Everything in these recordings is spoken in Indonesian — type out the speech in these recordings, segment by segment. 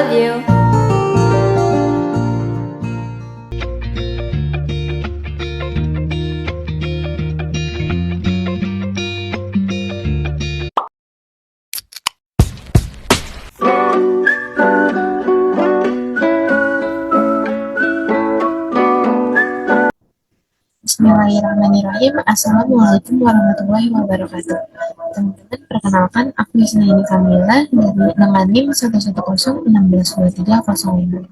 love you. Bismillahirrahmanirrahim. Assalamualaikum warahmatullahi wabarakatuh. Teman-teman, perkenalkan aku Isnaini Kamila dengan NIM 110162305.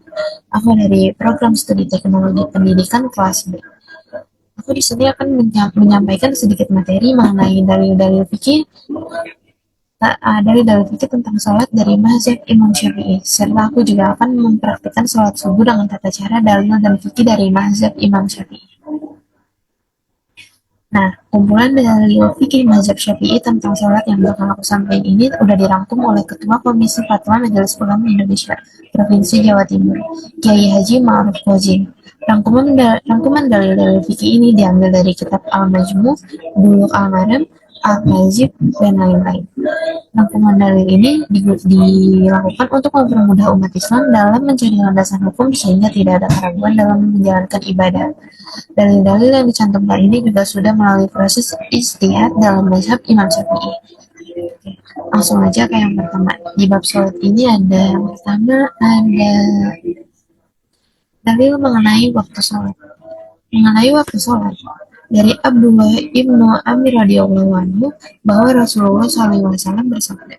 Aku dari program studi teknologi pendidikan kelas B. Aku di sini akan menyampaikan sedikit materi mengenai dalil-dalil fikih tentang sholat dari mazhab Imam Syafi'i, serta aku juga akan mempraktikkan sholat subuh dengan tata cara dalil dan fikih dari mazhab Imam Syafi'i. Nah, kumpulan dalil fikih mazhab Syafi'i tentang sholat yang bakal aku sampaikan ini udah dirangkum oleh Ketua Komisi Fatwa Majelis Ulama Indonesia Provinsi Jawa Timur, Kiai Haji Ma'ruf Kozin. Rangkuman dalil-dalil fikih ini diambil dari kitab Al-Majmu, Bulugh Al-Maram, Al-Kazib, dan lain-lain. Rangkuman dalil ini dilakukan untuk mempermudah umat Islam dalam mencari landasan hukum sehingga tidak ada keraguan dalam menjalankan ibadah. Dalil-dalil yang dicantumkan ini juga sudah melalui proses ijtihad dalam mazhab Imam Syafi'i. Langsung aja ke yang pertama. Di bab sholat ini ada yang pertama ada dalil mengenai waktu sholat. Mengenai waktu sholat, dari Abdullah ibnu Amir radhiyallahu anhu bahwa Rasulullah SAW bersabda,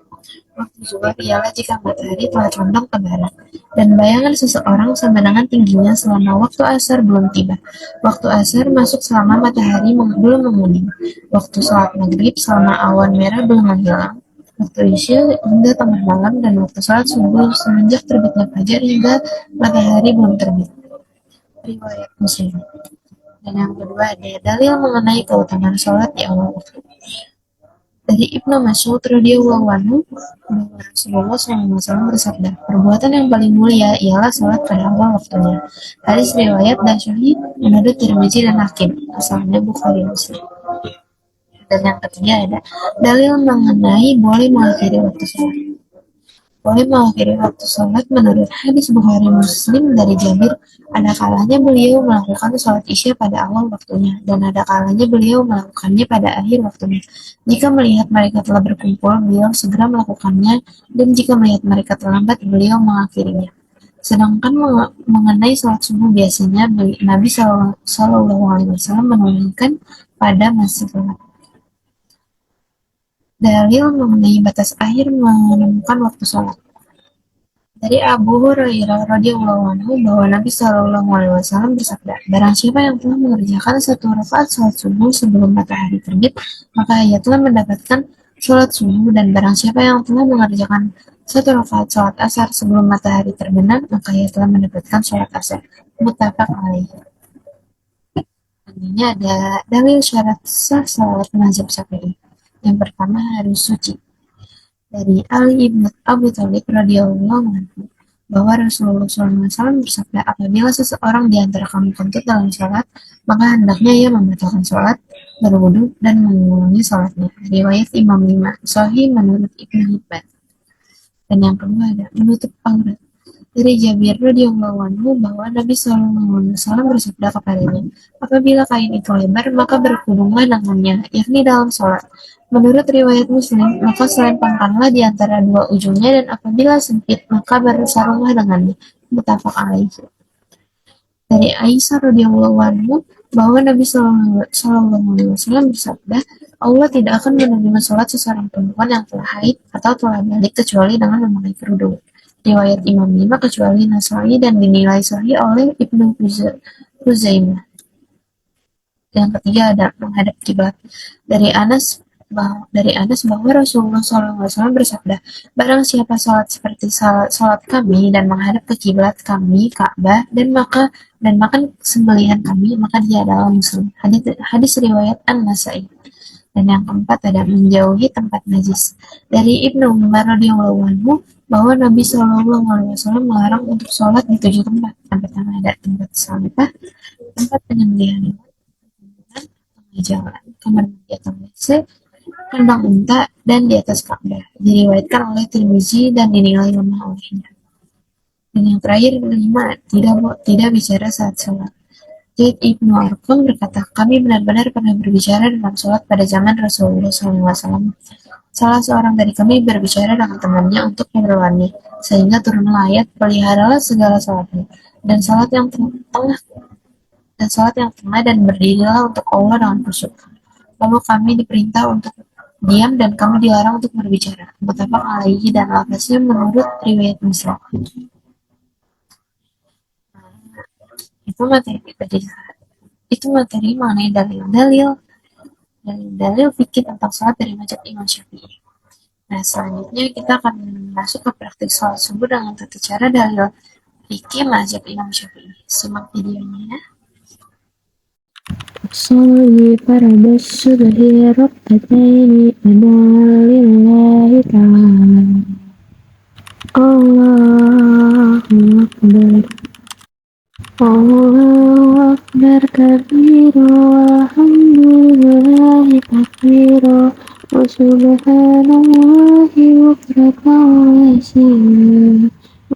waktu zuhur ialah jika matahari telah condong ke barat, dan bayangan seseorang sama dengan tingginya selama waktu asar belum tiba. Waktu asar masuk selama matahari belum menguning. Waktu sholat maghrib selama awan merah belum menghilang. Waktu isya hingga tengah malam, dan waktu sholat subuh semenjak terbitnya fajar hingga matahari belum terbit. Riwayat Muslim. Dan yang kedua ada dalil mengenai keutamaan sholat di awal waktu. Dari Ibnu Mas'ud radhiyallahu anhu bahwa Rasulullah SAW bersabda, perbuatan yang paling mulia ialah sholat pada awal waktunya. Hadis riwayat dan Sahih menurut Tirmizi dan Hakim, asalnya Bukhari Muslim. Dan yang ketiga ada dalil mengenai boleh mengakhiri waktu sholat. Boleh mengakhiri waktu sholat menurut hadis Bukhari Muslim dari Jabir, ada kalanya beliau melakukan sholat isya pada awal waktunya, dan ada kalanya beliau melakukannya pada akhir waktunya. Jika melihat mereka telah berkumpul, beliau segera melakukannya, dan jika melihat mereka terlambat, beliau mengakhirinya. Sedangkan mengenai sholat subuh biasanya Nabi SAW menurunkan pada masa sholat. Dalil mengenai batas akhir menemukan waktu sholat. Dari Abu Hurairah radhiyallahu anhu bahwa Nabi SAW bersabda, barang siapa yang telah mengerjakan satu rakaat sholat subuh sebelum matahari terbit, maka ia telah mendapatkan sholat subuh, dan barang siapa yang telah mengerjakan satu rakaat sholat asar sebelum matahari terbenam, maka ia telah mendapatkan sholat asar. Muttafaq alaih. Ini ada dalil syarat sah sholat mazhab Syafi'i. Yang pertama harus suci. Dari Ali ibn Abi Thalib radhiyallahu anhu bahwa Rasulullah SAW bersabda, apabila seseorang di antara kamu kentut dalam sholat, maka hendaknya ia membatalkan sholat, berwudu, dan mengulangi sholatnya. Riwayat Imam 5, Sahih menurut Ibnu Hibban. Dan yang kedua ada menutup aurat. Dari Jabir radhiyallahu anhu bahwa Nabi SAW bersabda kepadanya, apabila kain itu lebar, maka berkerudunglah dengannya, yakni dalam sholat. Menurut riwayat Muslim, maka selempangkanlah di antara dua ujungnya, dan apabila sempit, maka bersarunglah dengannya. Muttafaq alaih. Dari Aisyah radhiyallahu anhu bahwa Nabi SAW bersabda, Allah tidak akan menerima sholat seseorang perempuan yang telah haid atau telah balik kecuali dengan memakai kerudung. Riwayat Imam 5 kecuali Nasai dan dinilai sahih oleh Ibnu Huzaimah. Yang ketiga ada menghadap kiblat. Dari Anas bahwa Rasulullah SAW bersabda, barang siapa sholat seperti sholat kami dan menghadap ke kiblat kami, Ka'bah, dan makan sembelihan kami, maka dia adalah muslim. Hadis riwayat An-Nasai. Dan yang keempat ada menjauhi tempat najis. Dari Ibnu Umar radhiyallahu anhu bahwa Nabi SAW melarang untuk sholat di 7 tempat. Yang pertama ada tempat sampah, tempat penyembelihan hewan, tengah jalan, kamar mandi atau WC, kandang unta, dan di atas Ka'bah. Diriwayatkan oleh Tirmizi dan dinilai lemah olehnya. Dan yang terakhir, kelima, tidak bicara saat sholat. Zaid ibnu Arqam berkata, kami benar-benar pernah berbicara dalam sholat pada zaman Rasulullah SAW. Salah seorang dari kami berbicara dengan temannya untuk menyeruannya, sehingga turunlah ayat, peliharalah segala sholatmu, dan sholat yang tengah dan berdirilah untuk Allah dengan khusyuk. Lalu kami diperintah untuk diam dan kami dilarang untuk berbicara. Muttafaq alaihi dan lafaznya menurut riwayat Muslim. Itu materi tadi. Itu materi mengenai dalil fikih tentang sholat dari mazhab Imam Syafi'i. Nah, selanjutnya kita akan masuk ke praktik sholat subuh dengan tata cara dalil fikih mazhab Imam Syafi'i. Simak videonya ya. صلي فرض الصبح ركعتين أداء لله تعالى الله أكبر الله أكبر كبيرا والحمد لله كثيرا وسبحان الله بكرة وأصيلا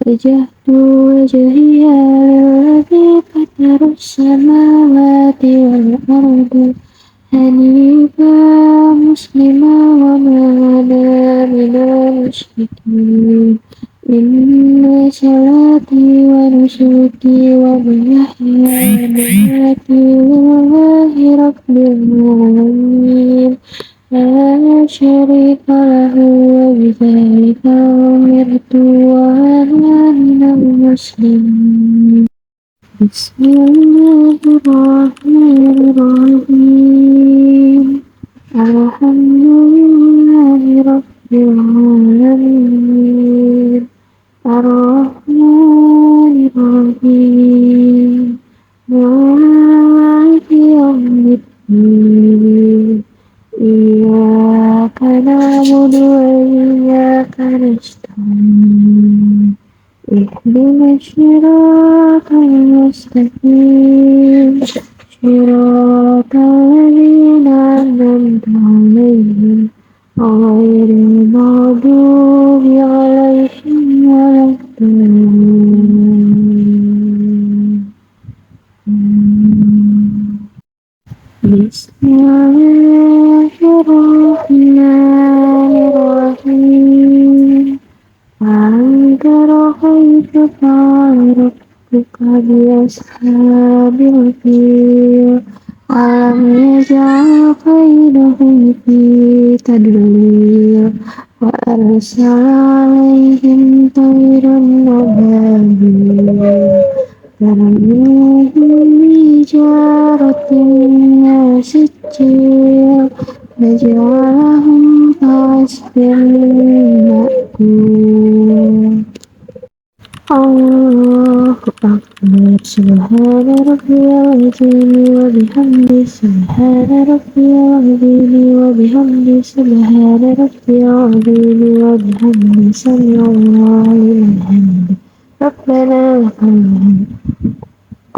وجهت وجهي الذي فطر السماوات والأرض حنيفا مسلما وما أنا من المشركين إن صلاتي ونسكي ومحياي ومماتي لله رب العالمين لا شريك له وبذلك أمرت وأنا من المسلمين بسم الله الرحمن الرحيم الحمد لله رب العالمين الرحمن الرحيم مالك يوم الدين إياك نعبد وإياك نستعين اهدنا الصراط المستقيم صراط الذين أنعمت عليهم غير المغضوب عليهم ولا الضالين بسم الله الرحمن الرحيم أنذر كيف فعل ربك بأصحاب الفيل ألم يجعل كيدهم في تدليل وأرسل عليهم طيرا أبابيل ترميهم بحجارة من سجيل فجعلهم كعصف مأكول الله أكبر سبحان ربي العظيم وبحمده سبحان ربي العظيم وبحمده سبحان ربي العظيم وبحمده سمع الله لمن حمده ربنا لك الحمد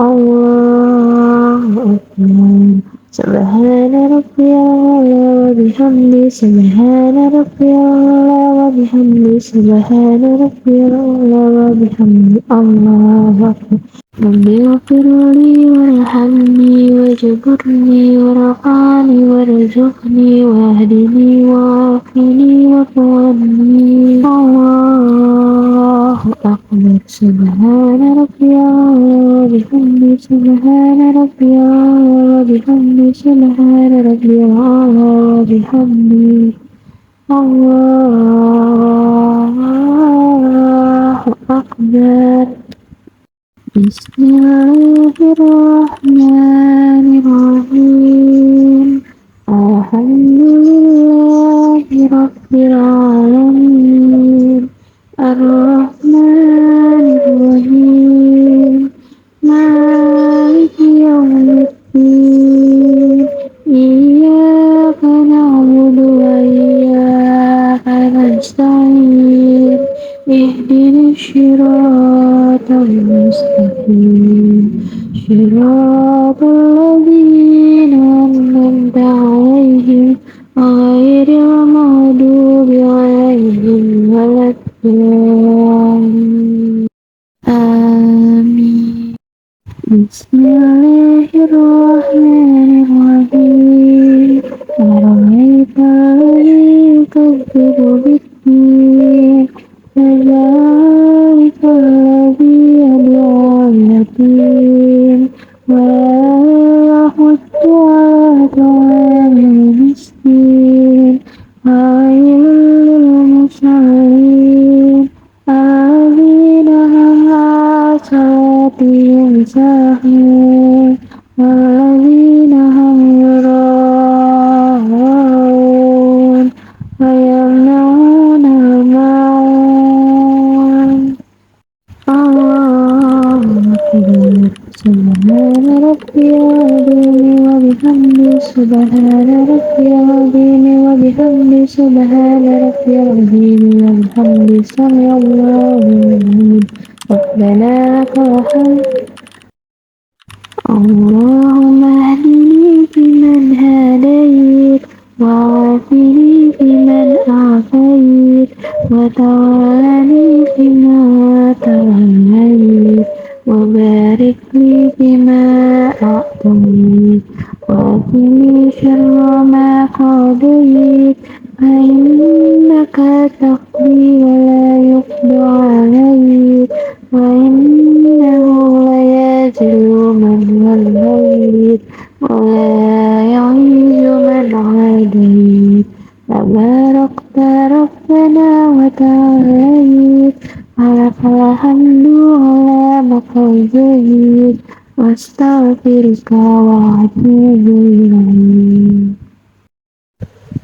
الله أكبر سبحان ربي الأعلى وبحمده سبحان ربي الأعلى وبحمده سبحان ربي الأعلى وبحمده الله أكبر رب اغفر لي وارحمني واجبرني وارفعني وارزقني واهدني وعافني وارضني الله أكبر سبحان ربي الأعلى وبحمده سبحان ربي الأعلى وبحمده سبحان ربي الأعلى وبحمده الله أكبر بسم الله الرحمن الرحيم الحمد لله رب العالمين الرحمن الرحيم مالك يوم الدين إياك نعبد وإياك نستعين اهدنا الصراط المستقيم صراط الذين أنعمت عليهم غير المغضوب عليهم ولا الضالين Bismillahirrahmanirrahim. Ara'aita alladhi yukazzibu bid-din. فذلك الذي يدعو اليتيم ولا يحض على طعام المسكين ويل للمصلين الذين هم عن صلاتهم ساهون والذين هم يراءون ويمنعون الماعون الله أكبر سبحان ربي العظيم وبحمده سبحان ربي العظيم وبحمده سبحان ربي العظيم وبحمده سمع الله لمن ربنا لك الحمد اللهم اهدني فيمن هديت وعافني فيمن عافيت وتولني فيما توليت وبارك لي فيما أعطيت وقني شر ما قضيت فإنك تقضي ولا يقضى عليك وإنه لا يذل من واليت ولا يعز من عاديت تباركت ربنا وتعاليت ولك الحمد على ما قضيت واستغفرك وأتوب إليك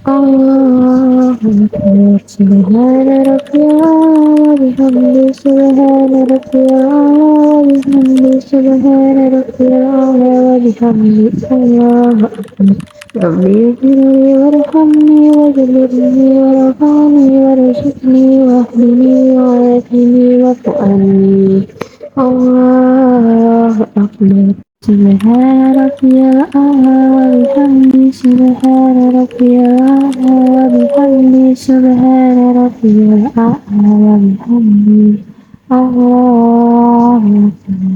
الله أكبر سبحان ربي الأعلى وبحمده سبحان ربي الأعلى وبحمده سبحان ربي الأعلى وبحمده الله أكبر ربي اغفر لي وارحمني واجبرني وارفعني وارزقني واهدني وعافني واعف عني الله أكبر سبحان ربي الأعلى وبحمده سبحان ربي الأعلى وبحمده سبحان ربي الأعلى وبحمده الله أكبر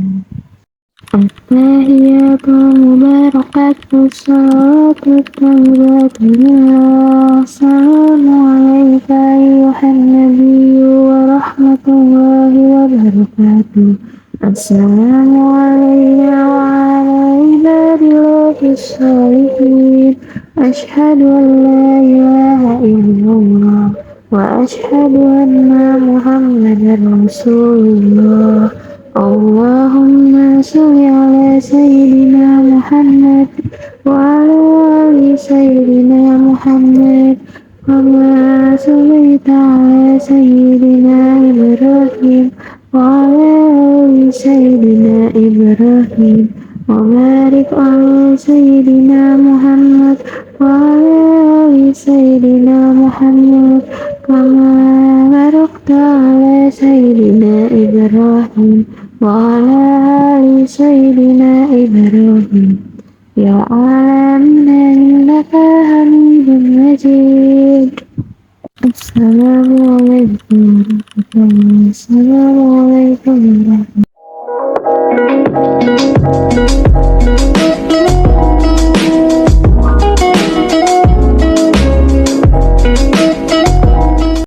التحيات المباركات الصلاة الطيبات السلام عليك أيها النبي ورحمة الله وبركاته السلام علينا وعلى عباد الله الصالحين أشهد أن لا إله إلا الله وأشهد أن محمدا رسول الله اللهم صل على سيدنا محمد وعلى آل سيدنا محمد كما صليت على سيدنا إبراهيم وعلى آل سيدنا إبراهيم وبارك على سيدنا محمد وعلى آل سيدنا محمد كما باركت على سيدنا إبراهيم وعلى آل سيدنا إبراهيم يا عالمين إنك حميد مجيد السلام عليكم ورحمة الله السلام عليكم ورحمة الله